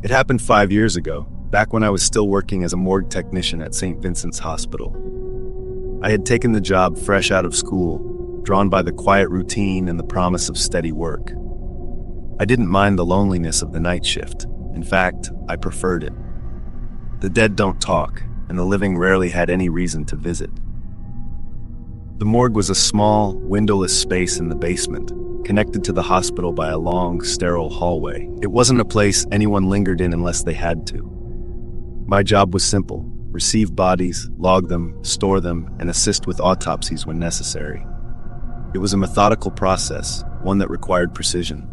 It happened 5 years ago, back when I was still working as a morgue technician at St. Vincent's Hospital. I had taken the job fresh out of school, drawn by the quiet routine and the promise of steady work. I didn't mind the loneliness of the night shift. In fact, I preferred it. The dead don't talk, and the living rarely had any reason to visit. The morgue was a small, windowless space in the basement, connected to the hospital by a long, sterile hallway. It wasn't a place anyone lingered in unless they had to. My job was simple: receive bodies, log them, store them, and assist with autopsies when necessary. It was a methodical process, one that required precision.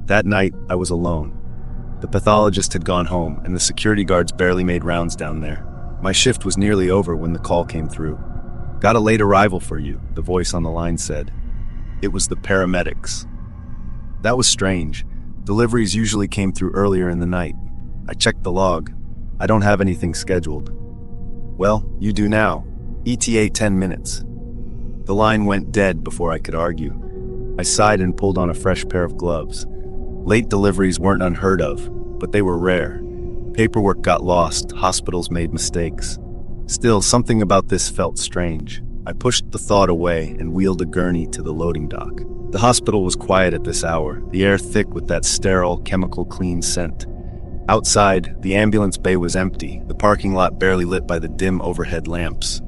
That night, I was alone. The pathologist had gone home, and the security guards barely made rounds down there. My shift was nearly over when the call came through. "Got a late arrival for you," the voice on the line said. It was the paramedics. That was strange. Deliveries usually came through earlier in the night. I checked the log. I don't have anything scheduled. "Well, you do now. ETA 10 minutes. The line went dead before I could argue. I sighed and pulled on a fresh pair of gloves. Late deliveries weren't unheard of, but they were rare. Paperwork got lost, hospitals made mistakes. Still, something about this felt strange. I pushed the thought away and wheeled a gurney to the loading dock. The hospital was quiet at this hour, the air thick with that sterile, chemical-clean scent. Outside, the ambulance bay was empty, the parking lot barely lit by the dim overhead lamps.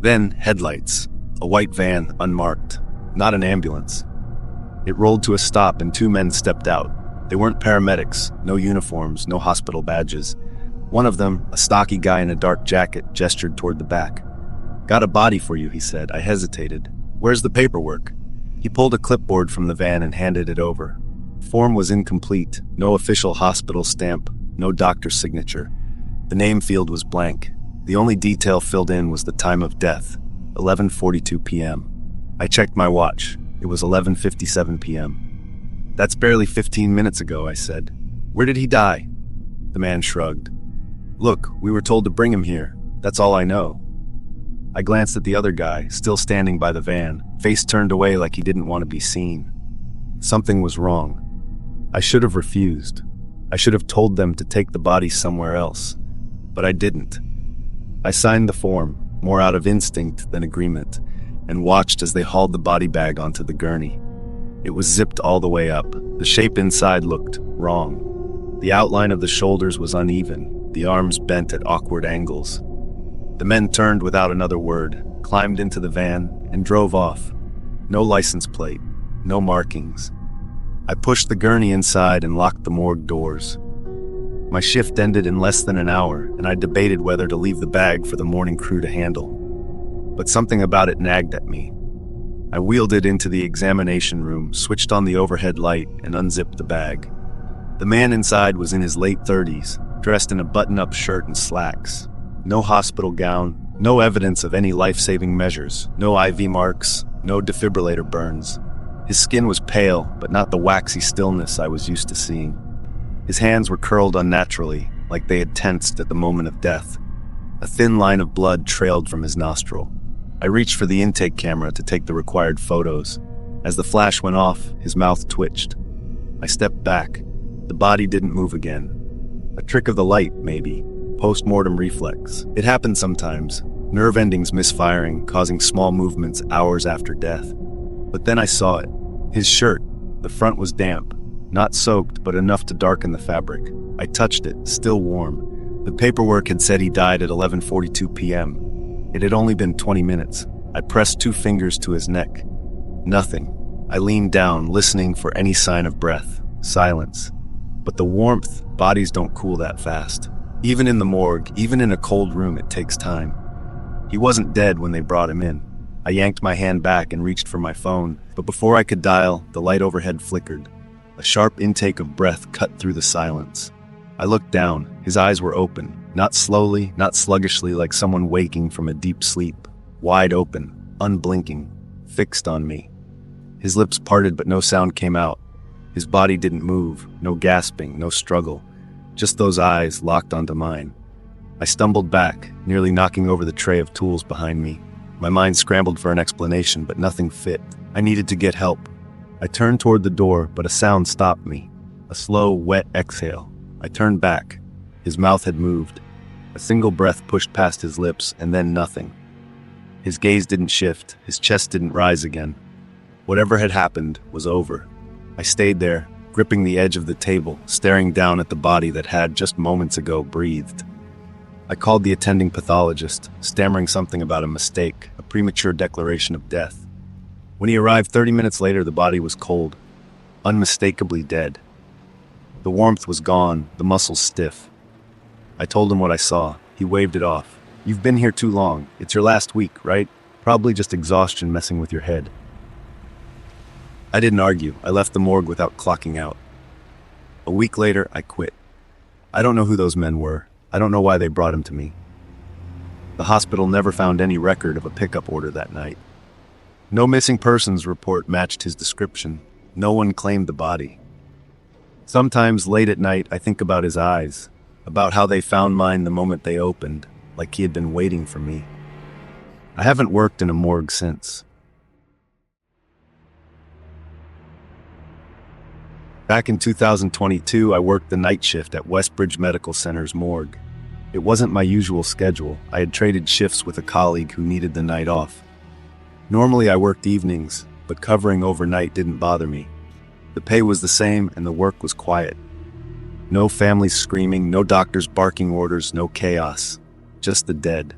Then, headlights. A white van, unmarked. Not an ambulance. It rolled to a stop and two men stepped out. They weren't paramedics, no uniforms, no hospital badges. One of them, a stocky guy in a dark jacket, gestured toward the back. "Got a body for you," he said. I hesitated. "Where's the paperwork?" He pulled a clipboard from the van and handed it over. Form was incomplete, no official hospital stamp, no doctor's signature. The name field was blank. The only detail filled in was the time of death, 11:42 p.m. I checked my watch. It was 11:57 p.m. "That's barely 15 minutes ago," I said. "Where did he die?" The man shrugged. "Look, we were told to bring him here. That's all I know." I glanced at the other guy, still standing by the van, face turned away like he didn't want to be seen. Something was wrong. I should have refused. I should have told them to take the body somewhere else. But I didn't. I signed the form, more out of instinct than agreement, and watched as they hauled the body bag onto the gurney. It was zipped all the way up. The shape inside looked wrong. The outline of the shoulders was uneven, the arms bent at awkward angles. The men turned without another word, climbed into the van, and drove off. No license plate, no markings. I pushed the gurney inside and locked the morgue doors. My shift ended in less than an hour, and I debated whether to leave the bag for the morning crew to handle. But something about it nagged at me. I wheeled it into the examination room, switched on the overhead light, and unzipped the bag. The man inside was in his late 30s, dressed in a button-up shirt and slacks. No hospital gown, no evidence of any life-saving measures, no IV marks, no defibrillator burns. His skin was pale, but not the waxy stillness I was used to seeing. His hands were curled unnaturally, like they had tensed at the moment of death. A thin line of blood trailed from his nostril. I reached for the intake camera to take the required photos. As the flash went off, his mouth twitched. I stepped back. The body didn't move again. A trick of the light, maybe. Post-mortem reflex. It happened sometimes. Nerve endings misfiring, causing small movements hours after death. But then I saw it. His shirt. The front was damp. Not soaked, but enough to darken the fabric. I touched it, still warm. The paperwork had said he died at 11:42 p.m. It had only been 20 minutes. I pressed 2 fingers to his neck. Nothing. I leaned down, listening for any sign of breath. Silence. But the warmth, bodies don't cool that fast. Even in the morgue, even in a cold room, it takes time. He wasn't dead when they brought him in. I yanked my hand back and reached for my phone, but before I could dial, the light overhead flickered. A sharp intake of breath cut through the silence. I looked down. His eyes were open, not slowly, not sluggishly like someone waking from a deep sleep. Wide open, unblinking, fixed on me. His lips parted but no sound came out. His body didn't move, no gasping, no struggle. Just those eyes locked onto mine. I stumbled back, nearly knocking over the tray of tools behind me. My mind scrambled for an explanation, but nothing fit. I needed to get help. I turned toward the door, but a sound stopped me. A slow, wet exhale. I turned back. His mouth had moved. A single breath pushed past his lips, and then nothing. His gaze didn't shift, his chest didn't rise again. Whatever had happened was over. I stayed there, gripping the edge of the table, staring down at the body that had, just moments ago, breathed. I called the attending pathologist, stammering something about a mistake, a premature declaration of death. When he arrived 30 minutes later, the body was cold, unmistakably dead. The warmth was gone, the muscles stiff. I told him what I saw. He waved it off. "You've been here too long. It's your last week, right? Probably just exhaustion messing with your head." I didn't argue. I left the morgue without clocking out. A week later, I quit. I don't know who those men were. I don't know why they brought him to me. The hospital never found any record of a pickup order that night. No missing persons report matched his description. No one claimed the body. Sometimes late at night, I think about his eyes, about how they found mine the moment they opened, like he had been waiting for me. I haven't worked in a morgue since. Back in 2022, I worked the night shift at Westbridge Medical Center's morgue. It wasn't my usual schedule. I had traded shifts with a colleague who needed the night off. Normally I worked evenings, but covering overnight didn't bother me. The pay was the same and the work was quiet. No families screaming, no doctors barking orders, no chaos. Just the dead.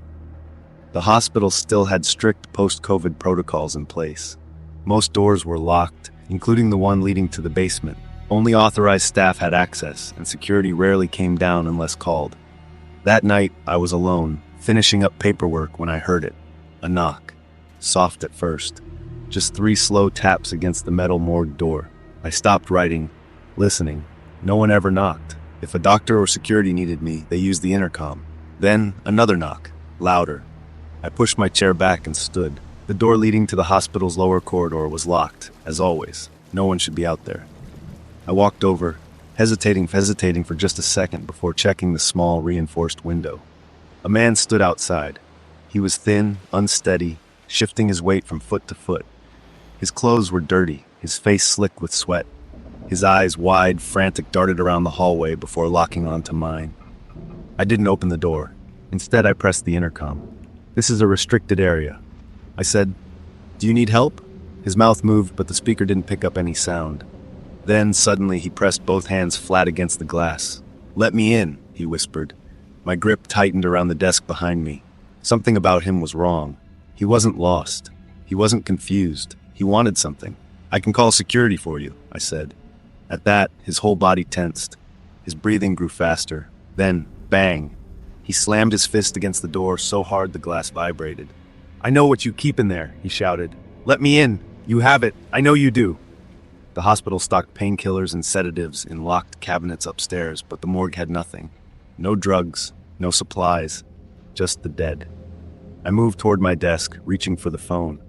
The hospital still had strict post-COVID protocols in place. Most doors were locked, including the one leading to the basement. Only authorized staff had access, and security rarely came down unless called. That night, I was alone, finishing up paperwork when I heard it. A knock. Soft at first. Just 3 slow taps against the metal morgue door. I stopped writing, listening. No one ever knocked. If a doctor or security needed me, they used the intercom. Then, another knock. Louder. I pushed my chair back and stood. The door leading to the hospital's lower corridor was locked, as always. No one should be out there. I walked over, hesitating for just a second before checking the small, reinforced window. A man stood outside. He was thin, unsteady, shifting his weight from foot to foot. His clothes were dirty, his face slick with sweat. His eyes, wide, frantic, darted around the hallway before locking onto mine. I didn't open the door. Instead, I pressed the intercom. "This is a restricted area." I said, "Do you need help?" His mouth moved, but the speaker didn't pick up any sound. Then, suddenly, he pressed both hands flat against the glass. "Let me in," he whispered. My grip tightened around the desk behind me. Something about him was wrong. He wasn't lost. He wasn't confused. He wanted something. "I can call security for you," I said. At that, his whole body tensed. His breathing grew faster. Then, bang! He slammed his fist against the door so hard the glass vibrated. "I know what you keep in there," he shouted. "Let me in. You have it. I know you do." The hospital stocked painkillers and sedatives in locked cabinets upstairs, but the morgue had nothing. No drugs, no supplies, just the dead. I moved toward my desk, reaching for the phone.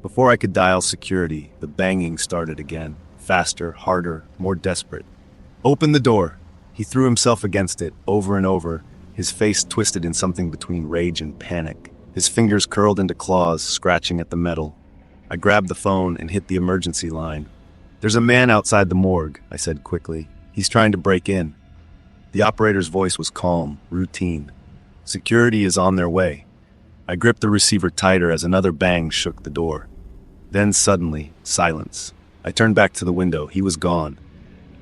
Before I could dial security, the banging started again. Faster, harder, more desperate. "Open the door!" He threw himself against it, over and over, his face twisted in something between rage and panic. His fingers curled into claws, scratching at the metal. I grabbed the phone and hit the emergency line. "There's a man outside the morgue," I said quickly. "He's trying to break in." The operator's voice was calm, routine. "Security is on their way." I gripped the receiver tighter as another bang shook the door. Then suddenly, silence. I turned back to the window. He was gone.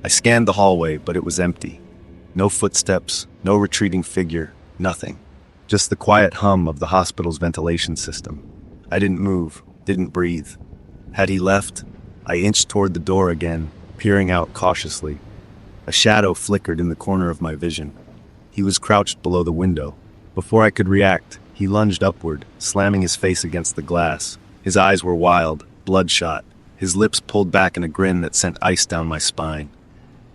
I scanned the hallway, but it was empty. No footsteps, no retreating figure, nothing. Just the quiet hum of the hospital's ventilation system. I didn't move, didn't breathe. Had he left? I inched toward the door again, peering out cautiously. A shadow flickered in the corner of my vision. He was crouched below the window. Before I could react, he lunged upward, slamming his face against the glass. His eyes were wild, bloodshot, his lips pulled back in a grin that sent ice down my spine.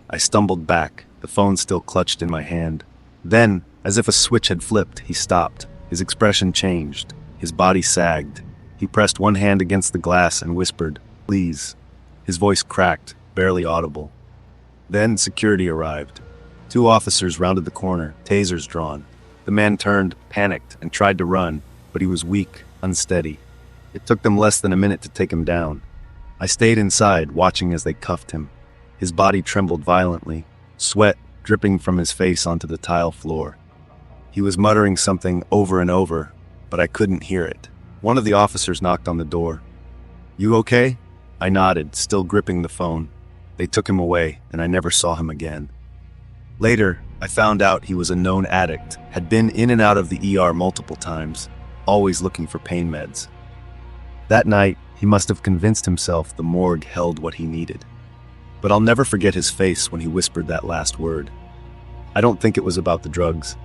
I stumbled back, the phone still clutched in my hand. Then, as if a switch had flipped, he stopped. His expression changed. His body sagged. He pressed one hand against the glass and whispered, "Please." His voice cracked, barely audible. Then security arrived. 2 officers rounded the corner, tasers drawn. The man turned, panicked, and tried to run, but he was weak, unsteady. It took them less than a minute to take him down. I stayed inside, watching as they cuffed him. His body trembled violently. Sweat, dripping from his face onto the tile floor. He was muttering something over and over, but I couldn't hear it. One of the officers knocked on the door. "You okay?" I nodded, still gripping the phone. They took him away, and I never saw him again. Later, I found out he was a known addict, had been in and out of the ER multiple times, always looking for pain meds. That night, he must have convinced himself the morgue held what he needed. But I'll never forget his face when he whispered that last word. I don't think it was about the drugs.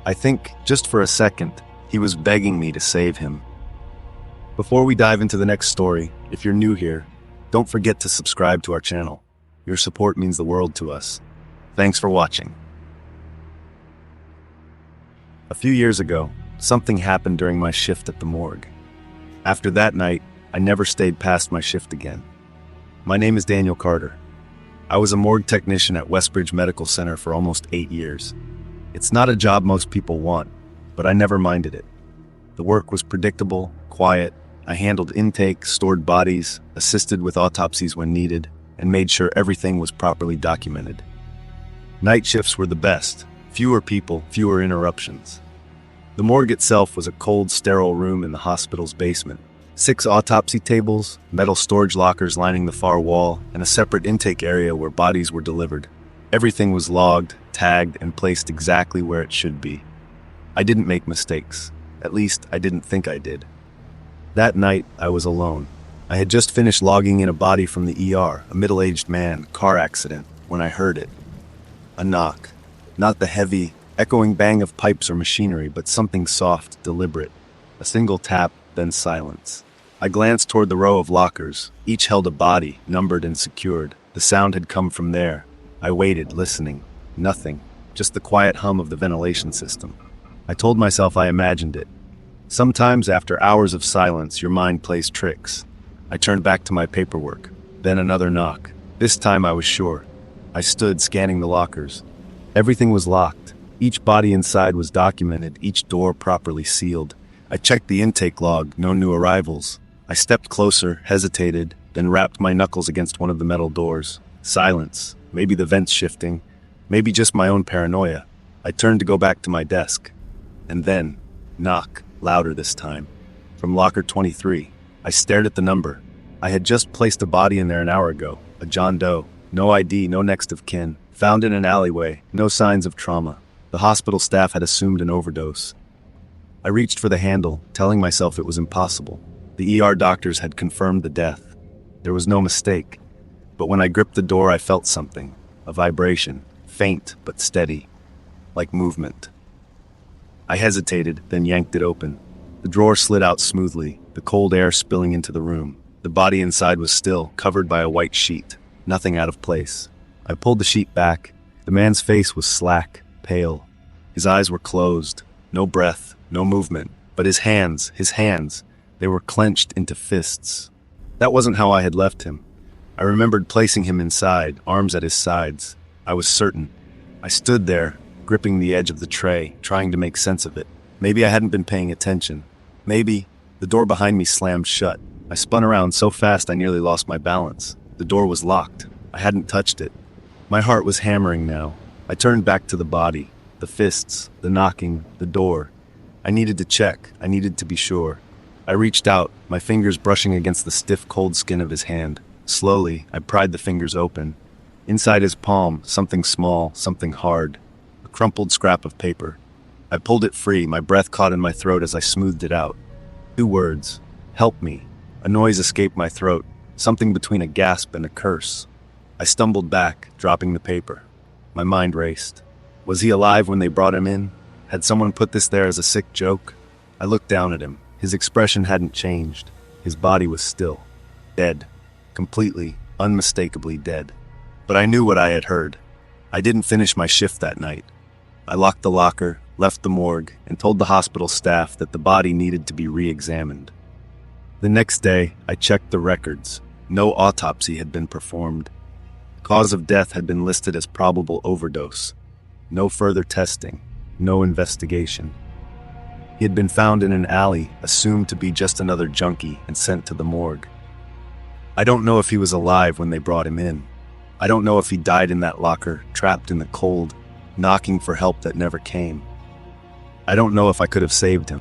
I think, just for a second, he was begging me to save him. Before we dive into the next story, if you're new here, don't forget to subscribe to our channel. Your support means the world to us. Thanks for watching. A few years ago, something happened during my shift at the morgue. After that night, I never stayed past my shift again. My name is Daniel Carter. I was a morgue technician at Westbridge Medical Center for almost 8 years. It's not a job most people want, but I never minded it. The work was predictable, quiet. I handled intake, stored bodies, assisted with autopsies when needed, and made sure everything was properly documented. Night shifts were the best. Fewer people, fewer interruptions. The morgue itself was a cold, sterile room in the hospital's basement. 6 autopsy tables, metal storage lockers lining the far wall, and a separate intake area where bodies were delivered. Everything was logged, tagged, and placed exactly where it should be. I didn't make mistakes. At least, I didn't think I did. That night, I was alone. I had just finished logging in a body from the ER, a middle-aged man, car accident, when I heard it. A knock. Not the heavy, echoing bang of pipes or machinery, but something soft, deliberate. A single tap, then silence. I glanced toward the row of lockers. Each held a body, numbered and secured. The sound had come from there. I waited, listening. Nothing. Just the quiet hum of the ventilation system. I told myself I imagined it. Sometimes, after hours of silence, your mind plays tricks. I turned back to my paperwork. Then another knock. This time I was sure. I stood, scanning the lockers. Everything was locked. Each body inside was documented, each door properly sealed. I checked the intake log, no new arrivals. I stepped closer, hesitated, then rapped my knuckles against one of the metal doors. Silence. Maybe the vents shifting. Maybe just my own paranoia. I turned to go back to my desk. And then, knock. Louder this time. From locker 23. I stared at the number. I had just placed a body in there an hour ago. A John Doe. No ID, no next of kin. Found in an alleyway. No signs of trauma. The hospital staff had assumed an overdose. I reached for the handle, telling myself it was impossible. The ER doctors had confirmed the death. There was no mistake. But when I gripped the door, I felt something. A vibration. Faint, but steady. Like movement. I hesitated, then yanked it open. The drawer slid out smoothly, the cold air spilling into the room. The body inside was still, covered by a white sheet. Nothing out of place. I pulled the sheet back. The man's face was slack, pale. His eyes were closed. No breath, no movement. But his hands, they were clenched into fists. That wasn't how I had left him. I remembered placing him inside, arms at his sides. I was certain. I stood there, gripping the edge of the tray, trying to make sense of it. Maybe I hadn't been paying attention. Maybe the door behind me slammed shut. I spun around so fast I nearly lost my balance. The door was locked. I hadn't touched it. My heart was hammering now. I turned back to the body, the fists, the knocking, the door. I needed to check. I needed to be sure. I reached out, my fingers brushing against the stiff, cold skin of his hand. Slowly, I pried the fingers open. Inside his palm, something small, something hard. A crumpled scrap of paper. I pulled it free, my breath caught in my throat as I smoothed it out. 2 words. Help me. A noise escaped my throat, something between a gasp and a curse. I stumbled back, dropping the paper. My mind raced. Was he alive when they brought him in? Had someone put this there as a sick joke? I looked down at him. His expression hadn't changed. His body was still. Dead. Completely, unmistakably dead. But I knew what I had heard. I didn't finish my shift that night. I locked the locker, left the morgue, and told the hospital staff that the body needed to be re-examined. The next day, I checked the records. No autopsy had been performed. Cause of death had been listed as probable overdose. No further testing. No investigation. He had been found in an alley, assumed to be just another junkie, and sent to the morgue. I don't know if he was alive when they brought him in. I don't know if he died in that locker, trapped in the cold, knocking for help that never came. I don't know if I could have saved him.